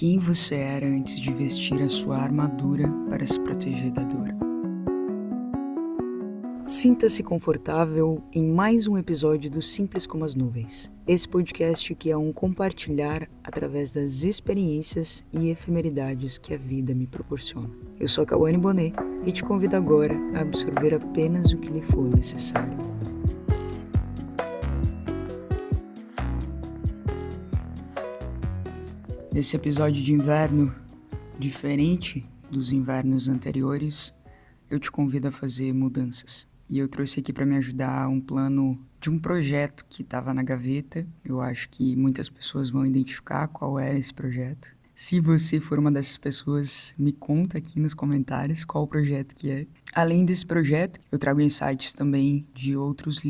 Quem você era antes de vestir a sua armadura para se proteger da dor. Sinta-se confortável em mais um episódio do Simples como as Nuvens. Esse podcast que é um compartilhar através das experiências e efemeridades que a vida me proporciona. Eu sou a Cauane Bonet e te convido agora a absorver apenas o que lhe for necessário. Nesse episódio de inverno, diferente dos invernos anteriores, eu te convido a fazer mudanças. E eu trouxe aqui para me ajudar um plano de um projeto que estava na gaveta. Eu acho que muitas pessoas vão identificar qual era esse projeto. Se você for uma dessas pessoas, me conta aqui nos comentários qual o projeto que é. Além desse projeto, eu trago insights também de outros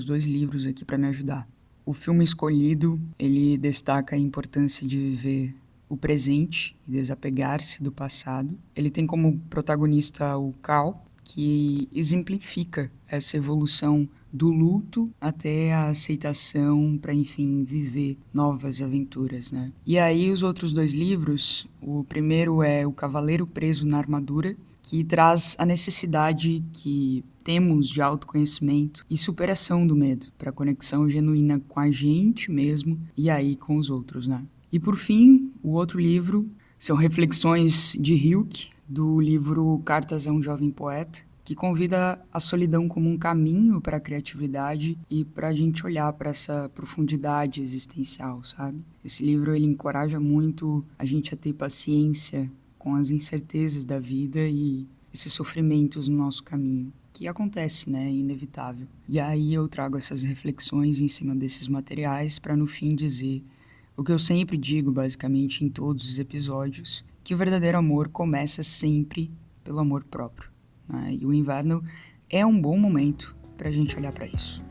dois livros aqui para me ajudar. O filme escolhido, ele destaca a importância de viver o presente e desapegar-se do passado. Ele tem como protagonista o Cal, que exemplifica essa evolução do luto até a aceitação para, enfim, viver novas aventuras, né? E aí os outros dois livros, o primeiro é O Cavaleiro Preso na Armadura, que traz a necessidade que temos de autoconhecimento e superação do medo, para conexão genuína com a gente mesmo e aí com os outros, né? E por fim, o outro livro são reflexões de Hilke, do livro Cartas a um Jovem Poeta, que convida a solidão como um caminho para a criatividade e para a gente olhar para essa profundidade existencial, sabe? Esse livro, ele encoraja muito a gente a ter paciência com as incertezas da vida e esses sofrimentos no nosso caminho, que acontece, né? É inevitável. E aí eu trago essas reflexões em cima desses materiais para, no fim, dizer o que eu sempre digo, basicamente, em todos os episódios, que o verdadeiro amor começa sempre pelo amor próprio, né? E o inverno é um bom momento para a gente olhar para isso.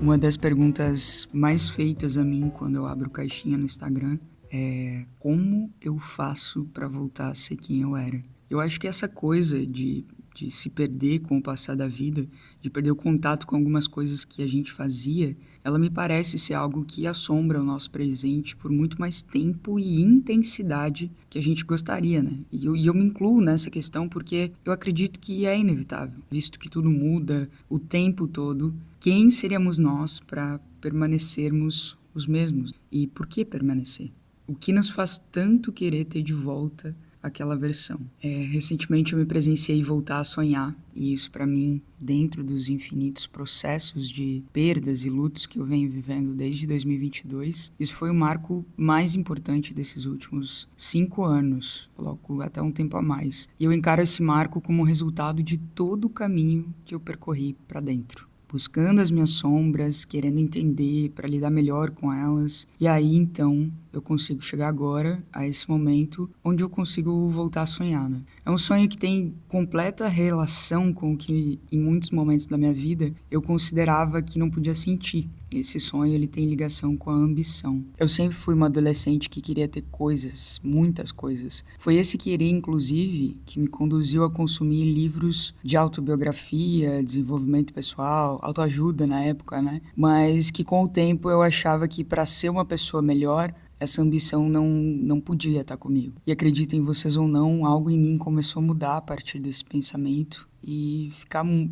Uma das perguntas mais feitas a mim quando eu abro caixinha no Instagram é como eu faço para voltar a ser quem eu era. Eu acho que essa coisa de se perder com o passar da vida, de perder o contato com algumas coisas que a gente fazia, ela me parece ser algo que assombra o nosso presente por muito mais tempo e intensidade que a gente gostaria, né? E eu me incluo nessa questão porque eu acredito que é inevitável, visto que tudo muda o tempo todo. Quem seríamos nós para permanecermos os mesmos? E por que permanecer? O que nos faz tanto querer ter de volta aquela versão? Recentemente eu me presenciei voltar a sonhar, e isso para mim, dentro dos infinitos processos de perdas e lutos que eu venho vivendo desde 2022, isso foi o marco mais importante desses últimos 5 anos, coloco até um tempo a mais. E eu encaro esse marco como resultado de todo o caminho que eu percorri para dentro, buscando as minhas sombras, querendo entender para lidar melhor com elas. E aí, então, eu consigo chegar agora a esse momento onde eu consigo voltar a sonhar, né? É um sonho que tem completa relação com o que, em muitos momentos da minha vida, eu considerava que não podia sentir. Esse sonho, ele tem ligação com a ambição. Eu sempre fui uma adolescente que queria ter coisas, muitas coisas. Foi esse querer, inclusive, que me conduziu a consumir livros de autobiografia, desenvolvimento pessoal, autoajuda na época, né? Mas que com o tempo eu achava que para ser uma pessoa melhor, essa ambição não podia estar comigo. E acreditem vocês ou não, algo em mim começou a mudar a partir desse pensamento e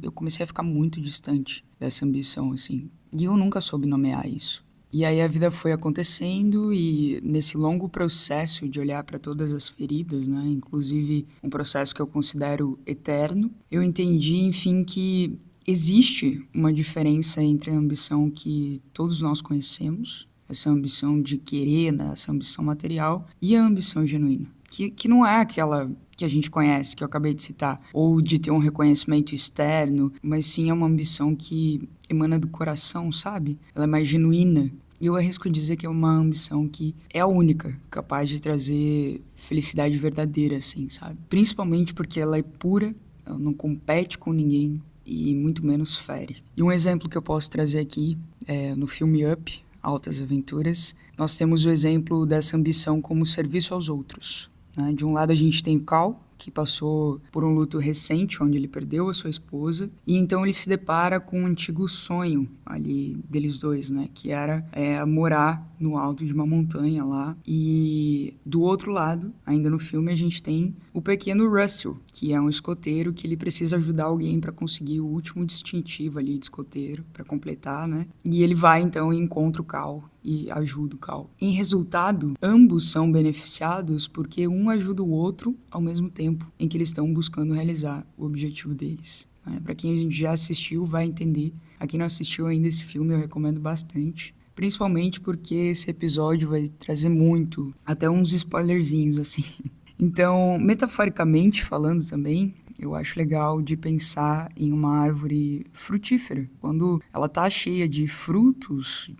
eu comecei a ficar muito distante dessa ambição, assim. E eu nunca soube nomear isso. E aí a vida foi acontecendo e nesse longo processo de olhar para todas as feridas, né, inclusive um processo que eu considero eterno, eu entendi, enfim, que existe uma diferença entre a ambição que todos nós conhecemos, essa ambição de querer, né, essa ambição material, e a ambição genuína, que não é aquela que a gente conhece, que eu acabei de citar, ou de ter um reconhecimento externo, mas sim é uma ambição que emana do coração, sabe? Ela é mais genuína. E eu arrisco dizer que é uma ambição que é a única capaz de trazer felicidade verdadeira, assim, sabe? Principalmente porque ela é pura, ela não compete com ninguém e muito menos fere. E um exemplo que eu posso trazer aqui é no filme Up, Altas Aventuras, nós temos o exemplo dessa ambição como serviço aos outros, né? De um lado a gente tem o Cal, que passou por um luto recente, onde ele perdeu a sua esposa, e então ele se depara com um antigo sonho ali deles dois, né, que era morar no alto de uma montanha lá. E do outro lado, ainda no filme, a gente tem o pequeno Russell, que é um escoteiro que ele precisa ajudar alguém para conseguir o último distintivo ali de escoteiro, para completar, né? E ele vai então e encontra o Cal e ajuda o Cal. Em resultado, ambos são beneficiados porque um ajuda o outro ao mesmo tempo em que eles estão buscando realizar o objetivo deles. Para quem já assistiu, vai entender. A quem não assistiu ainda esse filme, eu recomendo bastante. Principalmente porque esse episódio vai trazer muito, até uns spoilerzinhos, assim. Então, metaforicamente falando também, eu acho legal de pensar em uma árvore frutífera. Quando ela tá cheia de frutos,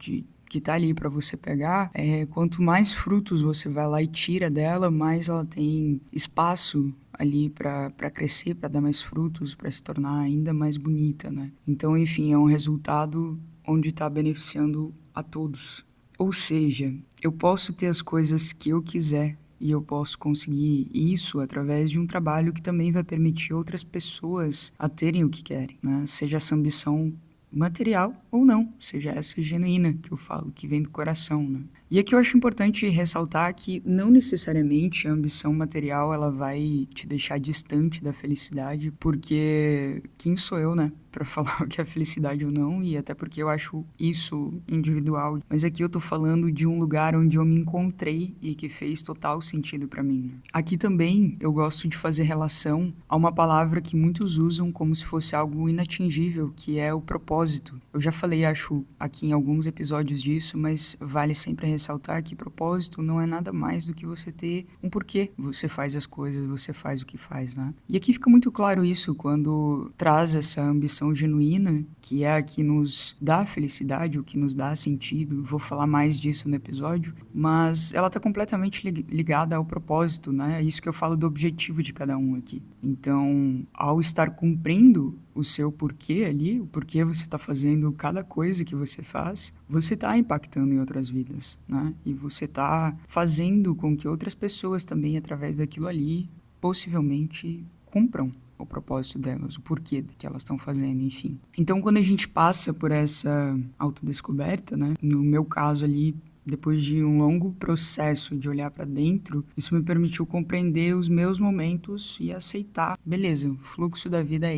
que tá ali para você pegar, quanto mais frutos você vai lá e tira dela, mais ela tem espaço ali para crescer, para dar mais frutos, para se tornar ainda mais bonita, né? Então, enfim, é um resultado onde está beneficiando a todos. Ou seja, eu posso ter as coisas que eu quiser e eu posso conseguir isso através de um trabalho que também vai permitir outras pessoas a terem o que querem, né? Seja essa ambição material ou não, seja essa genuína que eu falo, que vem do coração, né? E aqui eu acho importante ressaltar que não necessariamente a ambição material ela vai te deixar distante da felicidade, porque quem sou eu, né, para falar o que é felicidade ou não, e até porque eu acho isso individual. Mas aqui eu tô falando de um lugar onde eu me encontrei e que fez total sentido para mim. Aqui também eu gosto de fazer relação a uma palavra que muitos usam como se fosse algo inatingível, que é o propósito. Eu já falei, acho, aqui em alguns episódios disso, mas vale sempre ressaltar que propósito não é nada mais do que você ter um porquê. Você faz as coisas, você faz o que faz, né? E aqui fica muito claro isso quando traz essa ambição genuína, que é a que nos dá felicidade, o que nos dá sentido. Vou falar mais disso no episódio, mas ela tá completamente ligada ao propósito, né? É isso que eu falo do objetivo de cada um aqui. Então, ao estar cumprindo o seu porquê ali, o porquê você está fazendo cada coisa que você faz, você está impactando em outras vidas, né? E você está fazendo com que outras pessoas também, através daquilo ali, possivelmente cumpram o propósito delas, o porquê que elas estão fazendo, enfim. Então, quando a gente passa por essa autodescoberta, né? No meu caso ali, depois de um longo processo de olhar para dentro, isso me permitiu compreender os meus momentos e aceitar, beleza, o fluxo da vida é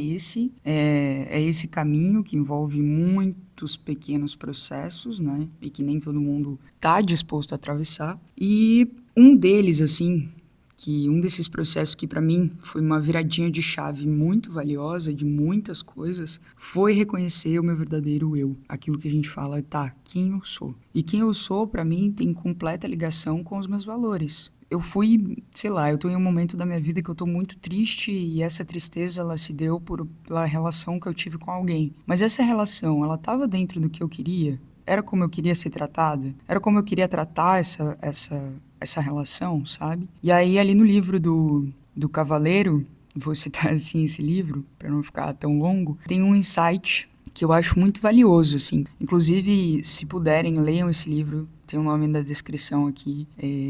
esse caminho que envolve muitos pequenos processos, né, e que nem todo mundo tá disposto a atravessar. E um deles, assim, que um desses processos que para mim foi uma viradinha de chave muito valiosa de muitas coisas, foi reconhecer o meu verdadeiro eu. Aquilo que a gente fala, tá, quem eu sou. E quem eu sou, para mim, tem completa ligação com os meus valores. Eu fui, sei lá, eu tô em um momento da minha vida que eu tô muito triste e essa tristeza, ela se deu pela relação que eu tive com alguém. Mas essa relação, ela tava dentro do que eu queria? Era como eu queria ser tratada? Era como eu queria tratar essa relação, sabe? E aí, ali no livro do Cavaleiro, vou citar assim esse livro, para não ficar tão longo, tem um insight que eu acho muito valioso, assim. Inclusive, se puderem, leiam esse livro, tem o nome na descrição aqui.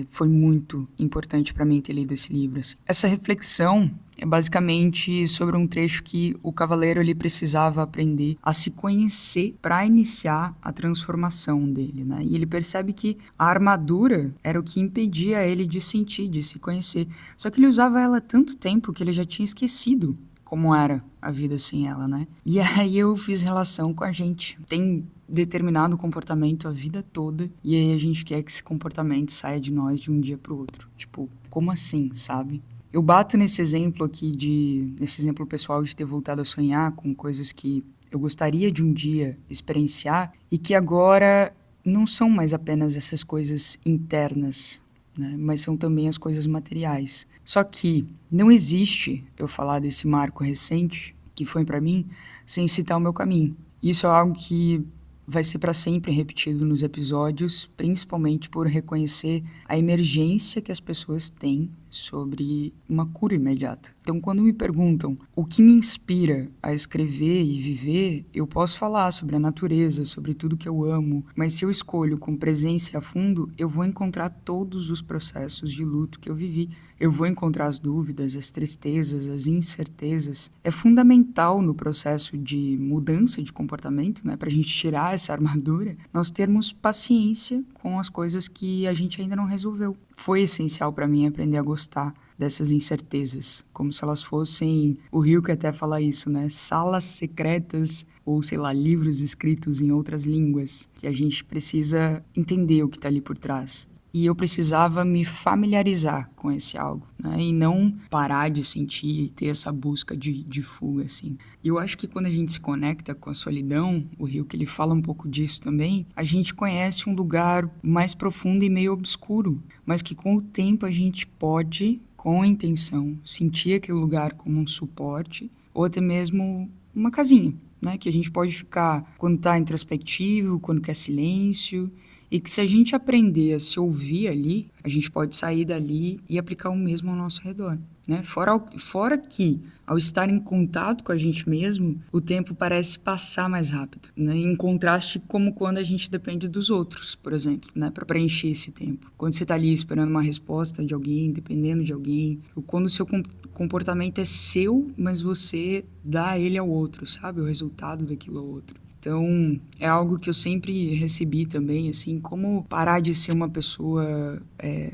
Foi muito importante para mim ter lido esse livro, assim. Essa reflexão é basicamente sobre um trecho que o cavaleiro ele precisava aprender a se conhecer para iniciar a transformação dele, né? E ele percebe que a armadura era o que impedia ele de sentir, de se conhecer. Só que ele usava ela há tanto tempo que ele já tinha esquecido como era a vida sem ela, né? E aí eu fiz relação com a gente. Tem determinado comportamento a vida toda e aí a gente quer que esse comportamento saia de nós de um dia pro outro. Tipo, como assim, sabe? Eu bato nesse exemplo aqui nesse exemplo pessoal de ter voltado a sonhar com coisas que eu gostaria de um dia experienciar e que agora não são mais apenas essas coisas internas, né? Mas são também as coisas materiais. Só que não existe eu falar desse marco recente que foi para mim sem citar o meu caminho. Isso é algo que vai ser para sempre repetido nos episódios, principalmente por reconhecer a emergência que as pessoas têm sobre uma cura imediata. Então, quando me perguntam o que me inspira a escrever e viver, eu posso falar sobre a natureza, sobre tudo que eu amo, mas se eu escolho com presença e a fundo, eu vou encontrar todos os processos de luto que eu vivi. Eu vou encontrar as dúvidas, as tristezas, as incertezas. É fundamental no processo de mudança de comportamento, né, para a gente tirar essa armadura, nós termos paciência com as coisas que a gente ainda não resolveu. Foi essencial para mim aprender a gostar dessas incertezas, como se elas fossem, o Rio que até fala isso, né, salas secretas ou, sei lá, livros escritos em outras línguas, que a gente precisa entender o que está ali por trás. E eu precisava me familiarizar com esse algo, né? E não parar de sentir e ter essa busca de fuga, assim. E eu acho que quando a gente se conecta com a solidão, o Rio que ele fala um pouco disso também, a gente conhece um lugar mais profundo e meio obscuro, mas que com o tempo a gente pode, com a intenção, sentir aquele lugar como um suporte ou até mesmo uma casinha, né? Que a gente pode ficar quando está introspectivo, quando quer silêncio. E que se a gente aprender a se ouvir ali, a gente pode sair dali e aplicar o mesmo ao nosso redor, né? Fora que, ao estar em contato com a gente mesmo, o tempo parece passar mais rápido, né? Em contraste como quando a gente depende dos outros, por exemplo, né? Para preencher esse tempo. Quando você está ali esperando uma resposta de alguém, dependendo de alguém, ou quando o seu comportamento é seu, mas você dá ele ao outro, sabe? O resultado daquilo ao outro. Então, é algo que eu sempre recebi também, assim, como parar de ser uma pessoa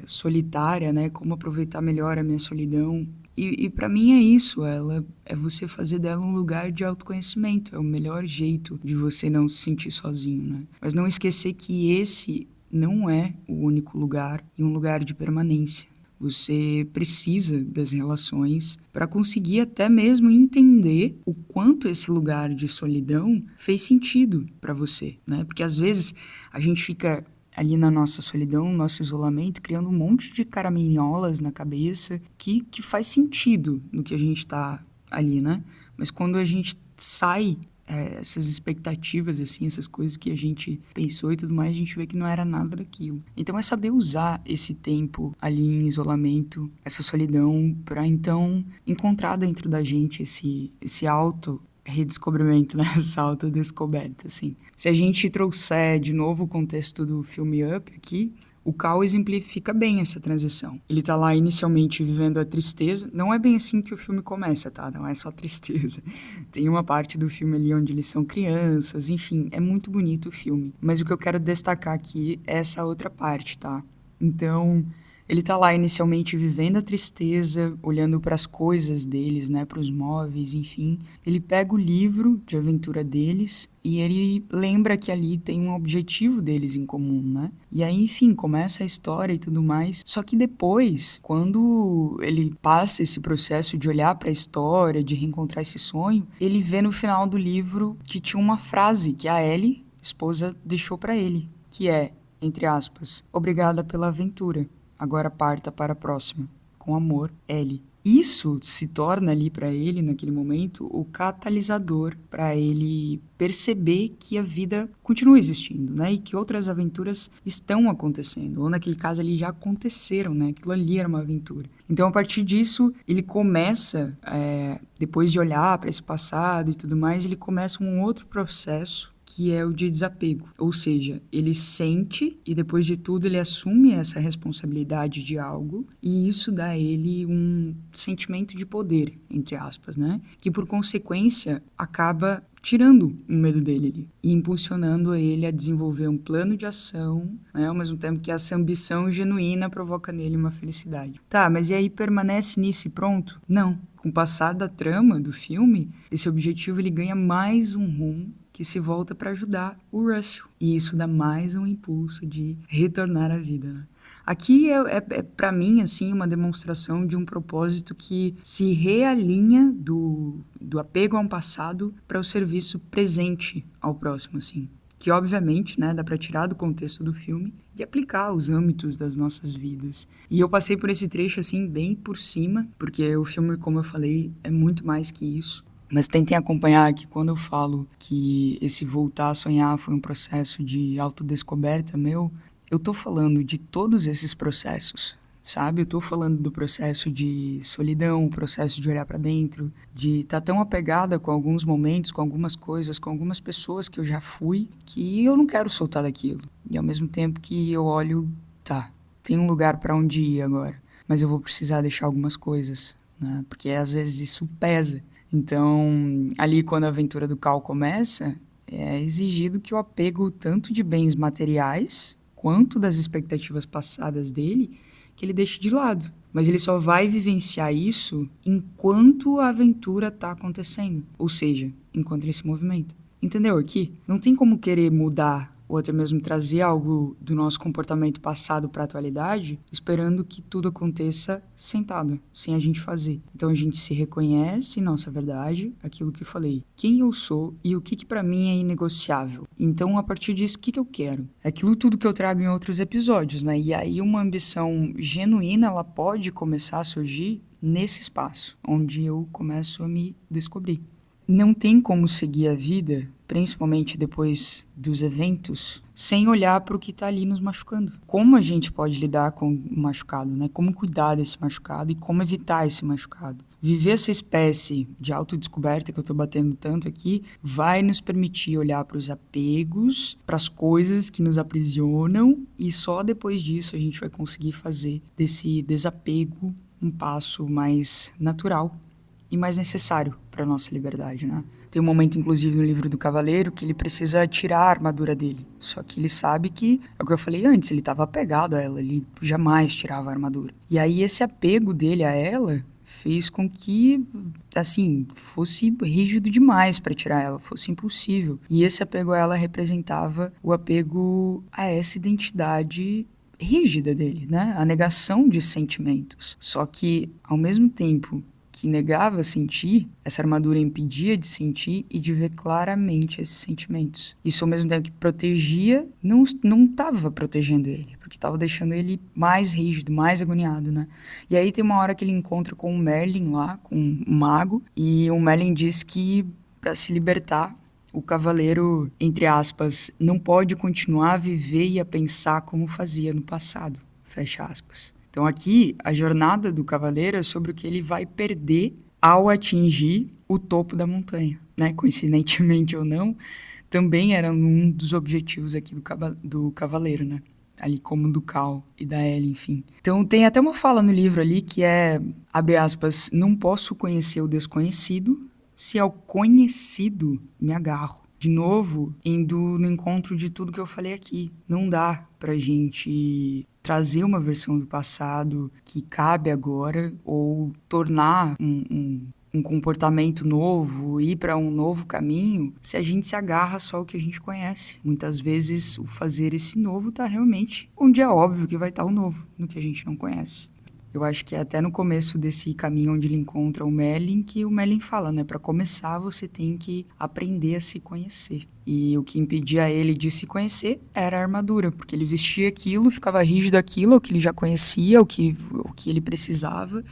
solitária, né? Como aproveitar melhor a minha solidão. E para mim é isso, é você fazer dela um lugar de autoconhecimento. É o melhor jeito de você não se sentir sozinho, né? Mas não esquecer que esse não é o único lugar e um lugar de permanência. Você precisa das relações para conseguir até mesmo entender o quanto esse lugar de solidão fez sentido para você, né? Porque às vezes a gente fica ali na nossa solidão, no nosso isolamento, criando um monte de caraminholas na cabeça que faz sentido no que a gente está ali, né? Mas quando a gente sai essas expectativas, assim, essas coisas que a gente pensou e tudo mais, a gente vê que não era nada daquilo. Então é saber usar esse tempo ali em isolamento, essa solidão, para então encontrar dentro da gente esse auto redescobrimento, né? Essa autodescoberta, assim. Se a gente trouxer de novo o contexto do filme Up aqui, o Cal exemplifica bem essa transição. Ele tá lá inicialmente vivendo a tristeza. Não é bem assim que o filme começa, tá? Não é só tristeza. Tem uma parte do filme ali onde eles são crianças, enfim, é muito bonito o filme. Mas o que eu quero destacar aqui é essa outra parte, tá? Então, ele tá lá inicialmente vivendo a tristeza, olhando para as coisas deles, né, para os móveis, enfim. Ele pega o livro de aventura deles e ele lembra que ali tem um objetivo deles em comum, né? E aí, enfim, começa a história e tudo mais. Só que depois, quando ele passa esse processo de olhar para a história, de reencontrar esse sonho, ele vê no final do livro que tinha uma frase que a Ellie, esposa, deixou para ele, que é, entre aspas, obrigada pela aventura. Agora parta para a próxima. Com amor, Ellie. Isso se torna ali para ele, naquele momento, o catalisador para ele perceber que a vida continua existindo, né? E que outras aventuras estão acontecendo. Ou naquele caso ali já aconteceram, né? Aquilo ali era uma aventura. Então, a partir disso, ele começa, depois de olhar para esse passado e tudo mais, ele começa um outro processo que é o de desapego. Ou seja, ele sente e depois de tudo ele assume essa responsabilidade de algo e isso dá a ele um sentimento de poder, entre aspas, né? Que por consequência acaba tirando o medo dele ali e impulsionando ele a desenvolver um plano de ação, né? Ao mesmo tempo que essa ambição genuína provoca nele uma felicidade. Tá, mas e aí permanece nisso e pronto? Não. Com o passar da trama do filme, esse objetivo ele ganha mais um rumo que se volta para ajudar o Russell. E isso dá mais um impulso de retornar à vida, né? Aqui é para mim, assim, uma demonstração de um propósito que se realinha do apego a um passado para o serviço presente ao próximo, assim. Que, obviamente, né, dá para tirar do contexto do filme e aplicar aos âmbitos das nossas vidas. E eu passei por esse trecho, assim, bem por cima, porque o filme, como eu falei, é muito mais que isso. Mas tentem acompanhar que quando eu falo que esse voltar a sonhar foi um processo de autodescoberta meu, eu tô falando de todos esses processos, sabe? Eu tô falando do processo de solidão, o processo de olhar pra dentro, de estar tão apegada com alguns momentos, com algumas coisas, com algumas pessoas que eu já fui, que eu não quero soltar daquilo. E ao mesmo tempo que eu olho, tá, tem um lugar pra onde ir agora, mas eu vou precisar deixar algumas coisas, né? Porque às vezes isso pesa. Então, ali quando a aventura do Cal começa, é exigido que o apego tanto de bens materiais quanto das expectativas passadas dele, que ele deixe de lado. Mas ele só vai vivenciar isso enquanto a aventura está acontecendo. Ou seja, enquanto ele se movimenta. Entendeu aqui? Não tem como querer mudar ou até mesmo trazer algo do nosso comportamento passado para a atualidade, esperando que tudo aconteça sentado, sem a gente fazer. Então a gente se reconhece, nossa verdade, aquilo que eu falei, quem eu sou e o que para mim é inegociável. Então a partir disso, o que eu quero? Aquilo tudo que eu trago em outros episódios, né? E aí uma ambição genuína, ela pode começar a surgir nesse espaço, onde eu começo a me descobrir. Não tem como seguir a vida, principalmente depois dos eventos, sem olhar para o que está ali nos machucando. Como a gente pode lidar com o machucado, né? Como cuidar desse machucado e como evitar esse machucado. Viver essa espécie de autodescoberta que eu estou batendo tanto aqui vai nos permitir olhar para os apegos, para as coisas que nos aprisionam e só depois disso a gente vai conseguir fazer desse desapego um passo mais natural e mais necessário para nossa liberdade, né? Tem um momento, inclusive, no livro do Cavaleiro que ele precisa tirar a armadura dele. Só que ele sabe que, é o que eu falei antes, ele estava apegado a ela, ele jamais tirava a armadura. E aí esse apego dele a ela fez com que, assim, fosse rígido demais para tirar ela, fosse impossível. E esse apego a ela representava o apego a essa identidade rígida dele, né? A negação de sentimentos. Só que, ao mesmo tempo que negava sentir, essa armadura impedia de sentir e de ver claramente esses sentimentos. Isso, ao mesmo tempo que protegia, não estava protegendo ele, porque estava deixando ele mais rígido, mais agoniado, né? E aí tem uma hora que ele encontra com o Merlin lá, com um mago, e o Merlin diz que para se libertar, o cavaleiro, entre aspas, não pode continuar a viver e a pensar como fazia no passado, fecha aspas. Então aqui, a jornada do cavaleiro é sobre o que ele vai perder ao atingir o topo da montanha, né? Coincidentemente ou não, também era um dos objetivos aqui do cavaleiro, né? Ali como do Cal e da Ellie, enfim. Então tem até uma fala no livro ali que é, abre aspas, não posso conhecer o desconhecido se ao conhecido me agarro. De novo, indo no encontro de tudo que eu falei aqui. Não dá pra gente trazer uma versão do passado que cabe agora ou tornar um comportamento novo, ir para um novo caminho, se a gente se agarra só ao que a gente conhece. Muitas vezes o fazer esse novo tá realmente onde é óbvio que vai estar o novo, no que a gente não conhece. Eu acho que é até no começo desse caminho onde ele encontra o Merlin, que o Merlin fala, né? Para começar, você tem que aprender a se conhecer. E o que impedia ele de se conhecer era a armadura, porque ele vestia aquilo, ficava rígido aquilo, o que ele já conhecia, o que ele precisava,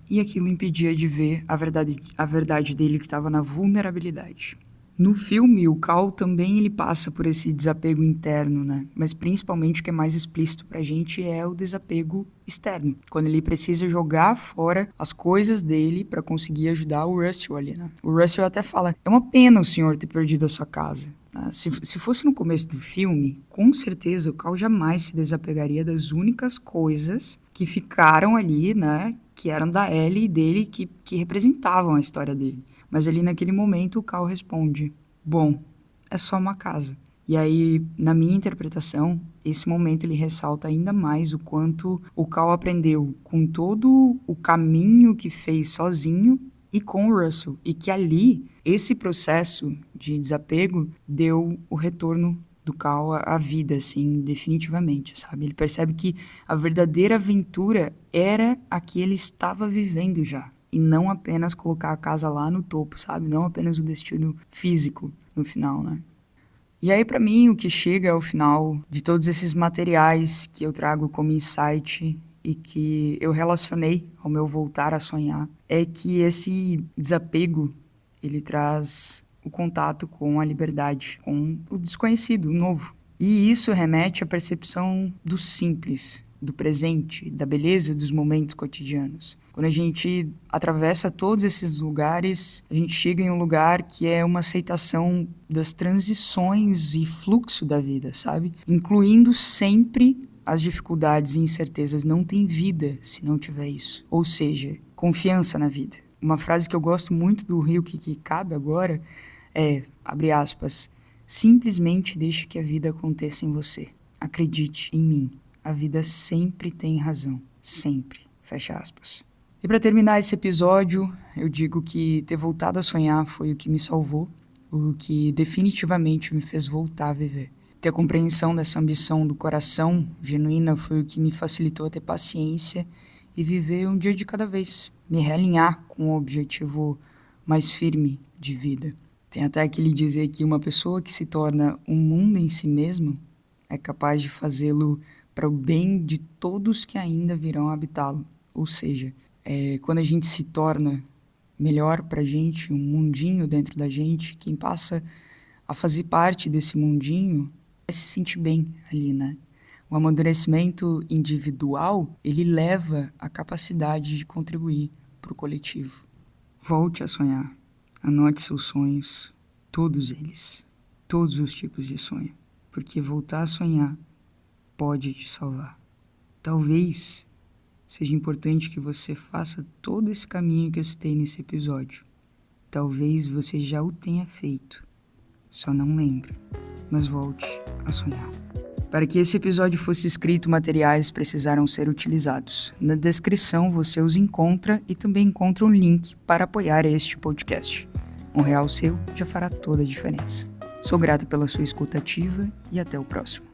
e aquilo impedia de ver a verdade dele que estava na vulnerabilidade. No filme, o Cal também ele passa por esse desapego interno, né? Mas principalmente o que é mais explícito pra gente é o desapego externo. Quando ele precisa jogar fora as coisas dele pra conseguir ajudar o Russell ali, né? O Russell até fala, é uma pena o senhor ter perdido a sua casa. Se fosse no começo do filme, com certeza o Cal jamais se desapegaria das únicas coisas que ficaram ali, né? Que eram da Ellie e dele, que representavam a história dele. Mas ali naquele momento o Cal responde, bom, é só uma casa. E aí, na minha interpretação, esse momento ele ressalta ainda mais o quanto o Cal aprendeu com todo o caminho que fez sozinho e com o Russell. E que ali, esse processo de desapego deu o retorno do Cal à vida, assim, definitivamente, sabe? Ele percebe que a verdadeira aventura era a que ele estava vivendo já. E não apenas colocar a casa lá no topo, sabe? Não apenas o destino físico no final, né? E aí, pra mim, o que chega ao final de todos esses materiais que eu trago como insight e que eu relacionei ao meu voltar a sonhar, é que esse desapego, ele traz o contato com a liberdade, com o desconhecido, o novo. E isso remete à percepção do simples, do presente, da beleza dos momentos cotidianos. Quando a gente atravessa todos esses lugares, a gente chega em um lugar que é uma aceitação das transições e fluxo da vida, sabe? Incluindo sempre as dificuldades e incertezas. Não tem vida se não tiver isso. Ou seja, confiança na vida. Uma frase que eu gosto muito do Rilke que cabe agora é, abre aspas, simplesmente deixe que a vida aconteça em você. Acredite em mim. A vida sempre tem razão. Sempre. Fecha aspas. E para terminar esse episódio, eu digo que ter voltado a sonhar foi o que me salvou, o que definitivamente me fez voltar a viver. Ter a compreensão dessa ambição do coração genuína foi o que me facilitou a ter paciência e viver um dia de cada vez. Me realinhar com um objetivo mais firme de vida. Tem até aquele dizer que uma pessoa que se torna um mundo em si mesma é capaz de fazê-lo para o bem de todos que ainda virão habitá-lo. Ou seja, quando a gente se torna melhor para a gente, um mundinho dentro da gente, quem passa a fazer parte desse mundinho vai se sentir bem ali, né? O amadurecimento individual, ele leva a capacidade de contribuir para o coletivo. Volte a sonhar. Anote seus sonhos, todos eles, todos os tipos de sonho, porque voltar a sonhar pode te salvar. Talvez seja importante que você faça todo esse caminho que eu citei nesse episódio. Talvez você já o tenha feito, só não lembre, mas volte a sonhar. Para que esse episódio fosse escrito, materiais precisaram ser utilizados. Na descrição você os encontra e também encontra um link para apoiar este podcast. R$1 seu já fará toda a diferença. Sou grato pela sua escuta ativa e até o próximo.